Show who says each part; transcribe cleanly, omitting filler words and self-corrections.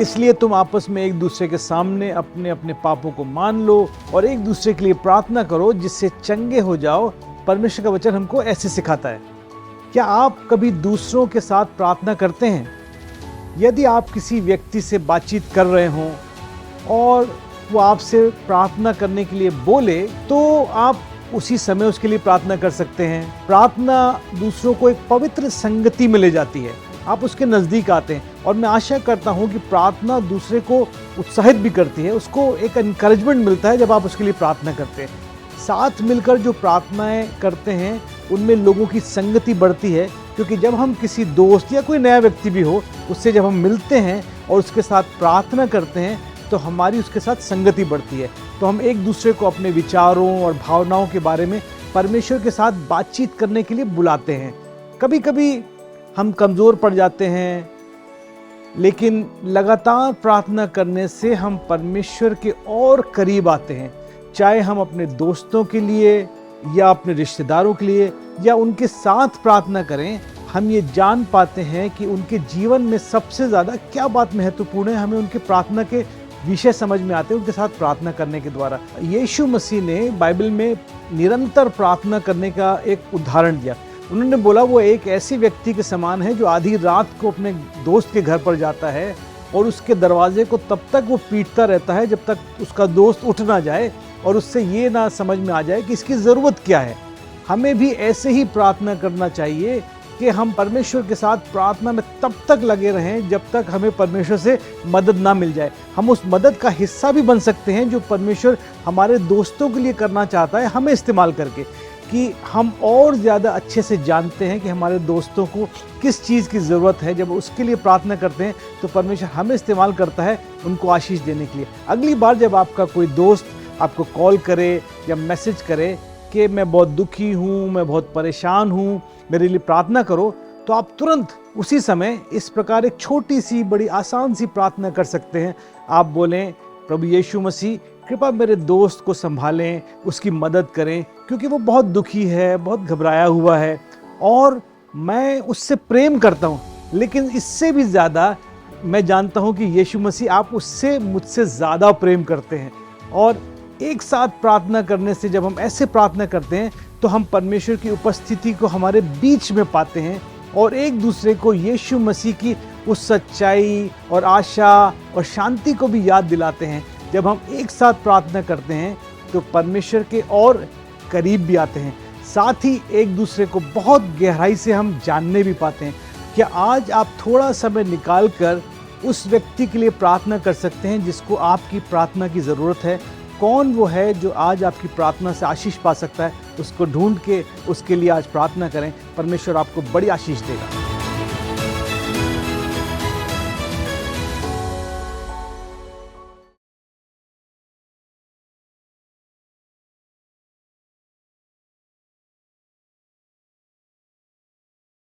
Speaker 1: इसलिए तुम आपस में एक दूसरे के सामने अपने अपने पापों को मान लो और एक दूसरे के लिए प्रार्थना करो जिससे चंगे हो जाओ। परमेश्वर का वचन हमको ऐसे सिखाता है। क्या आप कभी दूसरों के साथ प्रार्थना करते हैं? यदि आप किसी व्यक्ति से बातचीत कर रहे हों और वो आपसे प्रार्थना करने के लिए बोले, तो आप उसी समय उसके लिए प्रार्थना कर सकते हैं। प्रार्थना दूसरों को एक पवित्र संगति में ले जाती है, आप उसके नज़दीक आते हैं और मैं आशा करता हूं कि प्रार्थना दूसरे को उत्साहित भी करती है, उसको एक एनकरेजमेंट मिलता है जब आप उसके लिए प्रार्थना करते हैं। साथ मिलकर जो प्रार्थनाएं करते हैं उनमें लोगों की संगति बढ़ती है, क्योंकि जब हम किसी दोस्त या कोई नया व्यक्ति भी हो उससे जब हम मिलते हैं और उसके साथ प्रार्थना करते हैं तो हमारी उसके साथ संगति बढ़ती है। तो हम एक दूसरे को अपने विचारों और भावनाओं के बारे में परमेश्वर के साथ बातचीत करने के लिए बुलाते हैं। कभी कभी हम कमज़ोर पड़ जाते हैं, लेकिन लगातार प्रार्थना करने से हम परमेश्वर के और करीब आते हैं। चाहे हम अपने दोस्तों के लिए या अपने रिश्तेदारों के लिए या उनके साथ प्रार्थना करें, हम ये जान पाते हैं कि उनके जीवन में सबसे ज़्यादा क्या बात महत्वपूर्ण है। हमें उनके प्रार्थना के विषय समझ में आते हैं उनके साथ प्रार्थना करने के द्वारा। यीशु मसीह ने बाइबल में निरंतर प्रार्थना करने का एक उदाहरण दिया। उन्होंने बोला वो एक ऐसे व्यक्ति के समान है जो आधी रात को अपने दोस्त के घर पर जाता है और उसके दरवाजे को तब तक वो पीटता रहता है जब तक उसका दोस्त उठ ना जाए और उससे ये ना समझ में आ जाए कि इसकी ज़रूरत क्या है। हमें भी ऐसे ही प्रार्थना करना चाहिए कि हम परमेश्वर के साथ प्रार्थना में तब तक लगे रहें जब तक हमें परमेश्वर से मदद ना मिल जाए। हम उस मदद का हिस्सा भी बन सकते हैं जो परमेश्वर हमारे दोस्तों के लिए करना चाहता है, हमें इस्तेमाल करके, कि हम और ज़्यादा अच्छे से जानते हैं कि हमारे दोस्तों को किस चीज़ की ज़रूरत है। जब उसके लिए प्रार्थना करते हैं तो परमेश्वर हमें इस्तेमाल करता है उनको आशीष देने के लिए। अगली बार जब आपका कोई दोस्त आपको कॉल करे या मैसेज करे कि मैं बहुत दुखी हूँ, मैं बहुत परेशान हूँ, मेरे लिए प्रार्थना करो, तो आप तुरंत उसी समय इस प्रकार एक छोटी सी बड़ी आसान सी प्रार्थना कर सकते हैं। आप बोलें, प्रभु यीशु मसीह कृपया मेरे दोस्त को संभालें, उसकी मदद करें, क्योंकि वो बहुत दुखी है, बहुत घबराया हुआ है और मैं उससे प्रेम करता हूँ, लेकिन इससे भी ज़्यादा मैं जानता हूँ कि यीशु मसीह आप उससे मुझसे ज़्यादा प्रेम करते हैं। और एक साथ प्रार्थना करने से जब हम ऐसे प्रार्थना करते हैं तो हम परमेश्वर की उपस्थिति को हमारे बीच में पाते हैं और एक दूसरे को यीशु मसीह की उस सच्चाई और आशा और शांति को भी याद दिलाते हैं। जब हम एक साथ प्रार्थना करते हैं तो परमेश्वर के और करीब भी आते हैं, साथ ही एक दूसरे को बहुत गहराई से हम जानने भी पाते हैं। क्या आज आप थोड़ा समय निकाल कर उस व्यक्ति के लिए प्रार्थना कर सकते हैं जिसको आपकी प्रार्थना की ज़रूरत है? कौन वो है जो आज आपकी प्रार्थना से आशीष पा सकता है? उसको ढूंढ के उसके लिए आज प्रार्थना करें। परमेश्वर आपको बड़ी आशीष देगा।